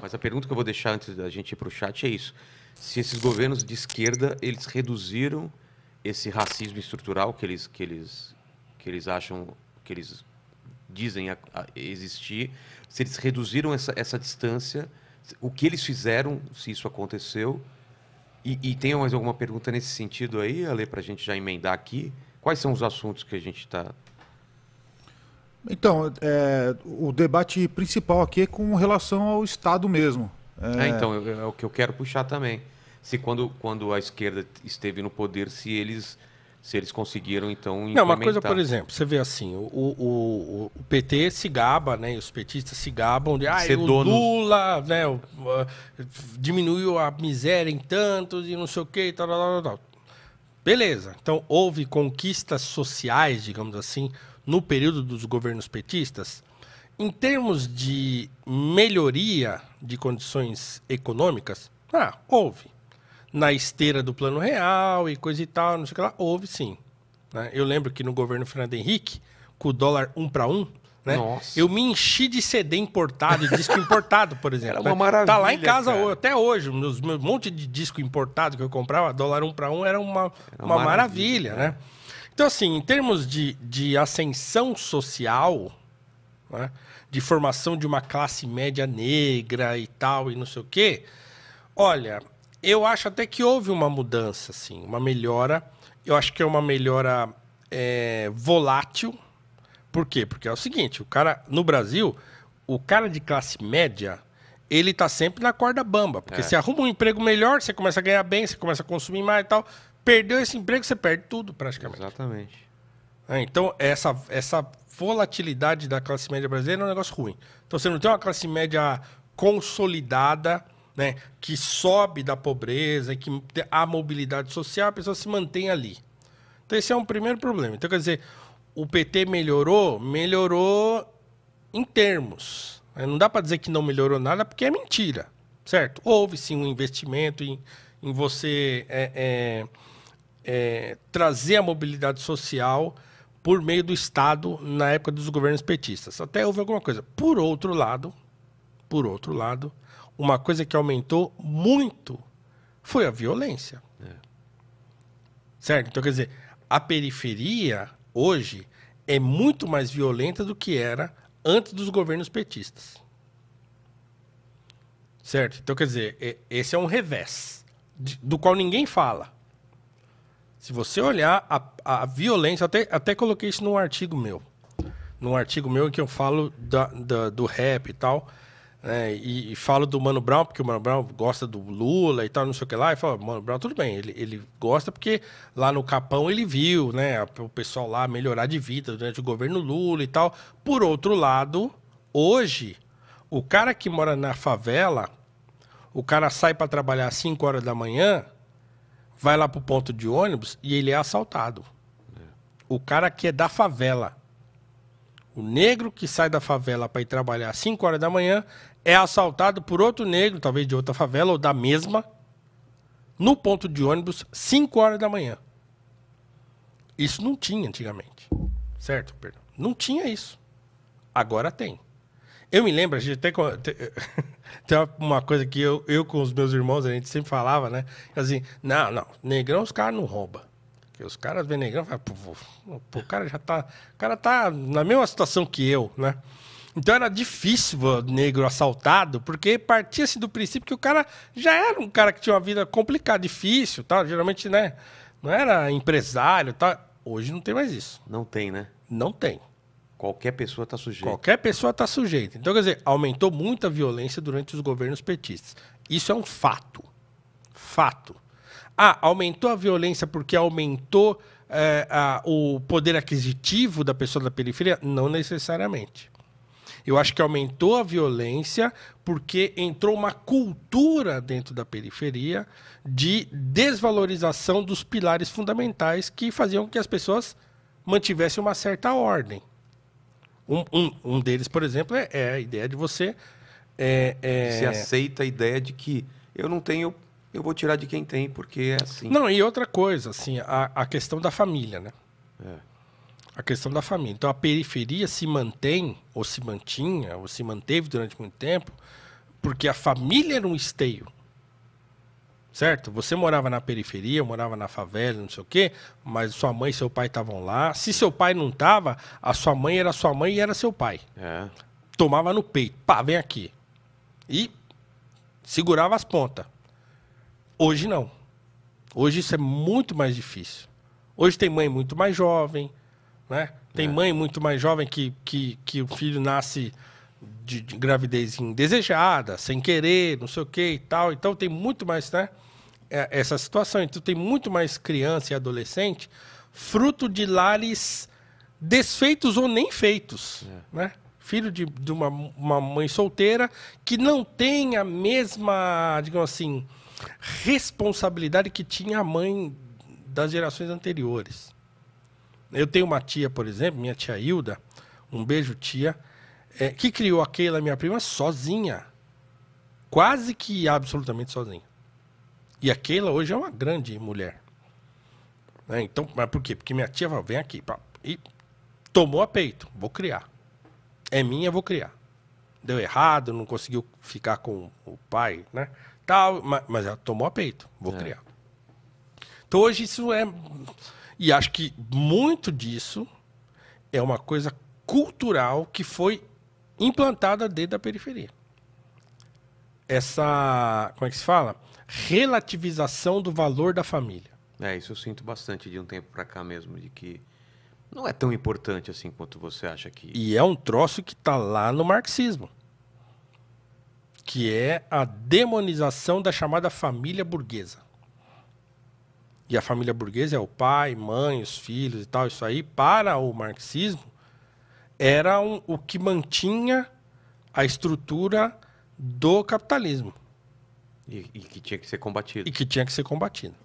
Mas a pergunta que eu vou deixar antes da gente ir para o chat é isso. Se esses governos de esquerda, eles reduziram esse racismo estrutural que eles acham, que eles dizem existir, se eles reduziram essa distância, o que eles fizeram, se isso aconteceu. E tem mais alguma pergunta nesse sentido aí, Ale, para a gente já emendar aqui? Quais são os assuntos que a gente está... Então, o debate principal aqui é com relação ao Estado mesmo. Então, é o que eu quero puxar também. Se quando a esquerda esteve no poder, se eles conseguiram, então, Não, implementar. uma coisa, por exemplo, você vê assim, o PT se gaba, né, e os petistas se gabam de Ser o donos. Lula, né, diminuiu a miséria em tantos e não sei o que, tal, tal, tal, tal. Beleza, então houve conquistas sociais, digamos assim, no período dos governos petistas. Em termos de melhoria de condições econômicas, houve. Na esteira do Plano Real e coisa e tal, não sei o que lá, houve sim. Né? Eu lembro que no governo Fernando Henrique, com o dólar 1 para 1, né? Nossa. Eu me enchi de CD importado e disco importado, por exemplo. Era uma né? maravilha, tá lá em casa cara. até hoje, meus monte de disco importado que eu comprava, dólar 1 para 1 era uma maravilha, né? Então, assim, em termos de ascensão social, né? De formação de uma classe média negra e tal, e não sei o quê, olha, eu acho até que houve uma mudança, assim, uma melhora. Eu acho que é uma melhora volátil. Por quê? Porque é o seguinte, o cara, no Brasil, o cara de classe média, ele tá sempre na corda bamba. Porque você arruma um emprego melhor, você começa a ganhar bem, você começa a consumir mais e tal. Perdeu esse emprego, você perde tudo, praticamente. Exatamente. Então, essa volatilidade da classe média brasileira é um negócio ruim. Então, você não tem uma classe média consolidada, né, que sobe da pobreza, que há mobilidade social, a pessoa se mantém ali. Então, esse é um primeiro problema. Então, quer dizer, o PT melhorou? Melhorou em termos. Não dá para dizer que não melhorou nada, porque é mentira, certo? Houve, sim, um investimento em você trazer a mobilidade social por meio do Estado na época dos governos petistas. Até houve alguma coisa. Por outro lado, uma coisa que aumentou muito foi a violência. Certo? Então, quer dizer, a periferia, hoje, é muito mais violenta do que era antes dos governos petistas. Certo? Então, quer dizer, esse é um revés, do qual ninguém fala. Se você olhar a violência, até coloquei isso num artigo meu. Num artigo meu em que eu falo do rap e tal, né, e falo do Mano Brown, porque o Mano Brown gosta do Lula e tal, não sei o que lá, e fala, Mano Brown, tudo bem, ele gosta porque lá no Capão ele viu, né, o pessoal lá melhorar de vida durante o governo Lula e tal. Por outro lado, hoje, o cara que mora na favela, o cara sai para trabalhar às 5 horas da manhã, vai lá pro ponto de ônibus e ele é assaltado. O cara que é da favela, o negro que sai da favela para ir trabalhar às 5 horas da manhã é assaltado por outro negro, talvez de outra favela ou da mesma, no ponto de ônibus, 5 horas da manhã. Isso não tinha antigamente. Certo, Pedro? Não tinha isso. Agora tem. Eu me lembro, a gente até tem uma coisa que eu com os meus irmãos, a gente sempre falava, né? Assim, não, negrão os caras não roubam. Porque os caras vêem negrão e falam, pô, o cara já tá. O cara tá na mesma situação que eu, né? Então era difícil o negro assaltado, porque partia-se do princípio que o cara já era um cara que tinha uma vida complicada, difícil, tal. Geralmente, né? Não era empresário, tal. Hoje não tem mais isso. Não tem, né? Não tem. Qualquer pessoa está sujeita. Qualquer pessoa está sujeita. Então, quer dizer, aumentou muito a violência durante os governos petistas. Isso é um fato. Fato. Aumentou a violência porque aumentou o poder aquisitivo da pessoa da periferia? Não necessariamente. Eu acho que aumentou a violência porque entrou uma cultura dentro da periferia de desvalorização dos pilares fundamentais que faziam com que as pessoas mantivessem uma certa ordem. Um deles, por exemplo, é a ideia de você... Você aceita a ideia de que eu não tenho, eu vou tirar de quem tem, porque é assim. Não, e outra coisa, assim, a questão da família, né? A questão da família. Então, a periferia se mantém, ou se mantinha, ou se manteve durante muito tempo, Porque a família era um esteio. Certo? Você morava na periferia, morava na favela, não sei o quê, mas sua mãe e seu pai estavam lá. Se seu pai não estava, a sua mãe era sua mãe e era seu pai. É. Tomava no peito. Pá, vem aqui. E segurava as pontas. Hoje não. Hoje isso é muito mais difícil. Hoje tem mãe muito mais jovem, né? Tem mãe muito mais jovem que o filho nasce de gravidez indesejada, sem querer, não sei o que e tal. Então tem muito mais, né? Essa situação. Então tem muito mais criança e adolescente fruto de lares desfeitos ou nem feitos, né? Filho de uma mãe solteira que não tem a mesma, digamos assim, responsabilidade que tinha a mãe das gerações anteriores. Eu tenho uma tia, por exemplo, minha tia Hilda, um beijo, tia, que criou a Keila, minha prima, sozinha. Quase que absolutamente sozinha. E a Keila hoje é uma grande mulher. Né? Então, mas por quê? Porque minha tia falou, vem aqui. Pá, e tomou a peito, vou criar. É minha, vou criar. Deu errado, não conseguiu ficar com o pai, né? Tal, mas ela tomou a peito, vou criar. Então hoje isso é... E acho que muito disso é uma coisa cultural que foi implantada dentro da periferia. Essa, como é que se fala? Relativização do valor da família. Isso eu sinto bastante de um tempo pra cá mesmo, de que não é tão importante assim quanto você acha que... E é um troço que está lá no marxismo, que é a demonização da chamada família burguesa. E a família burguesa é o pai, mãe, os filhos e tal. Isso aí, para o marxismo, era o que mantinha a estrutura do capitalismo. E que tinha que ser combatido. E que tinha que ser combatido.